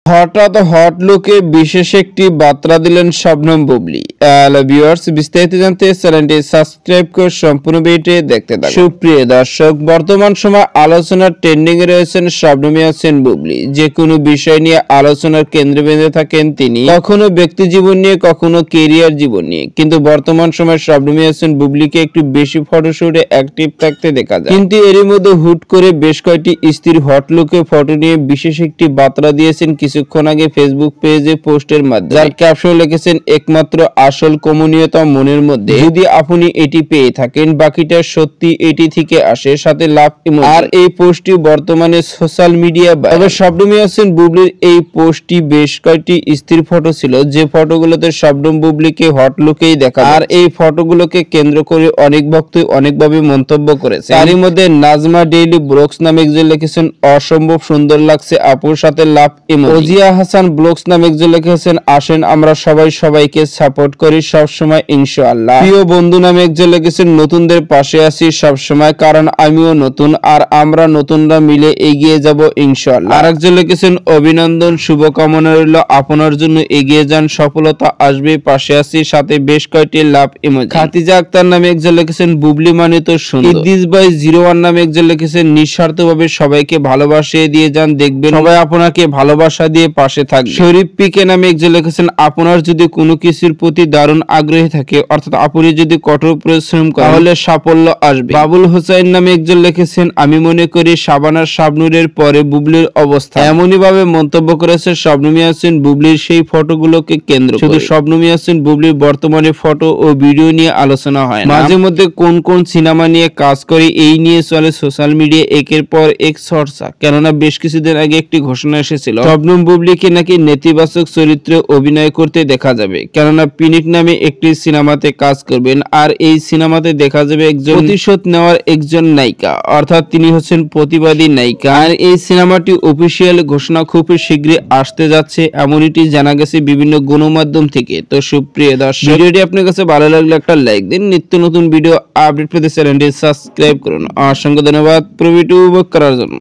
হঠাৎ হট লুকে বিশেষ একটি বার্তা দিলেন শবনম বুবলী। হ্যালো ভিউয়ার্স, বিস্তারিত জানতে চ্যানেলটি সাবস্ক্রাইব করে সম্পূর্ণ ভিডিওটি দেখতে থাকুন। সুপ্রিয় দর্শক, বর্তমান সময় আলোচনার ট্রেন্ডিং এ রয়েছেন শবনম ইয়াসমিন বুবলী। যে কোনো বিষয় নিয়ে আলোচনার কেন্দ্রবিন্দুতে থাকেন তিনি, কখনো ব্যক্তি জীবন নিয়ে, কখনো কেরিয়ার জীবন নিয়ে। কিন্তু বর্তমান সময় শবনম ইয়াসমিন বুবলীকে একটু বেশি ফটোশুটে অ্যাক্টিভ থাকতে দেখা যায়। কিন্তু এরই মধ্যে হুট করে বেশ কয়েকটি স্ত্রীর হট লুকে ফটো নিয়ে বিশেষ একটি বার্তা দিয়েছেন কিছুক্ষণ আগে ফেসবুক পেজে পোস্টের মাধ্যমে, যার ক্যাপশন লিখেছেন একমাত্র আসল কমনীয়তা মনের মধ্যে, যদি আপনি এটি পেয়ে থাকেন বাকিটা সত্যি এটি থেকে আসে, সাথে লাভ ইমোজি। আর এই পোস্টটি বর্তমানে সোশ্যাল মিডিয়া। তবে শবনম ইয়াসমিন বুবলীর এই পোস্টটি বেশ কয়েকটি স্ত্রীর ফটো ছিল, যে ফটোগুলোতে শবনম বুবলীকে হট লুকেই দেখা। আর এই ফটোগুলোকে কেন্দ্র করে অনেক ভক্তই অনেকভাবে মন্তব্য করেছে। তারই মধ্যে নাজমা ডেইলি ব্লগস নামে একজন লিখেছেন অসম্ভব সুন্দর লাগছে আপুর, সাথে লাভ ইমোজি। ওজিয়া হাসান ব্লগস নামে একজন লিখেছেন আসেন আমরা সবাই সবাইকে সাপোর্ট করি সবসময় ইনশাআল্লাহ। প্রিয় বন্ধু নামে একজন লিখেছেন নতুনদের পাশে আছি সবসময়, কারণ আমিও নতুন আর আমরা নতুনরা মিলে এগিয়ে যাব ইনশাআল্লাহ। আরেকজন লিখেছেন অভিনন্দন, শুভকামনা রইল আপনার জন্য, এগিয়ে যান, সফলতা আসবে, পাশে আছি, সাথে বেশ কয়েকটি লাভ ইমোজি। খাদিজা আক্তার নামে একজন লিখেছেন বুবলী মানে তো সুন্দর। ইদ্রিস ভাই 01 নামে একজন লিখেছেন নিঃস্বার্থভাবে সবাইকে ভালোবাসিয়ে দিয়ে যান, দেখবেন সবাই আপনাকে ভালোবাসা দিয়ে পাশে থাকবে। শরীফ পিকে নামে একজন লিখেছেন আপনার যদি কোনো কিছুর প্রতি দারুণ আগ্রহী থাকে, অর্থাৎ আপনি যদি কঠোর পরিশ্রম করেন তাহলে সাফল্য আসবে। বাবুল হোসেন নামে একজন লিখেছেন আমি মনে করি শাবানার শাবনূরের পরে বুবলীর অবস্থা। এমনই ভাবে মন্তব্য করেছে শবনম ইয়াসমিন বুবলীর সেই ফটোগুলোকে কেন্দ্র করে। শুধু শবনম ইয়াসমিন বুবলীর বর্তমানে ফটো ও ভিডিও নিয়ে আলোচনা হয় না, মাঝে মধ্যে কোন কোন সিনেমা নিয়ে কাজ করে এই নিয়ে চলে সোশ্যাল মিডিয়া একের পর এক চর্চা। কেননা বেশ কিছুদিন আগে একটি ঘোষণা এসেছিল শবনম বুবলীকে নাকি নেতিবাচক চরিত্রে অভিনয় করতে দেখা যাবে, কেননা পিনিক নামে একটি সিনেমাতে কাজ করবেন। আর এই সিনেমাতে দেখা যাবে একজন প্রতিশোধ নেওয়ার একজন নায়িকা, অর্থাৎ তিনি হচ্ছেন প্রতিবাদী নায়িকা। আর এই সিনেমাটি অফিসিয়াল ঘোষণা খুব শীঘ্রই আসতে যাচ্ছে, এমনটি জানা গেছে বিভিন্ন গণমাধ্যম থেকে। তো সুপ্রিয় দর্শক, ভিডিওটি আপনার কাছে ভালো লাগলে একটা লাইক দিন, নিত্য নতুন ভিডিও আপডেট পেতে চ্যানেলটি সাবস্ক্রাইব করুন। অসংখ্য ধন্যবাদ পুরো ভিডিও উপভোগ করার জন্য।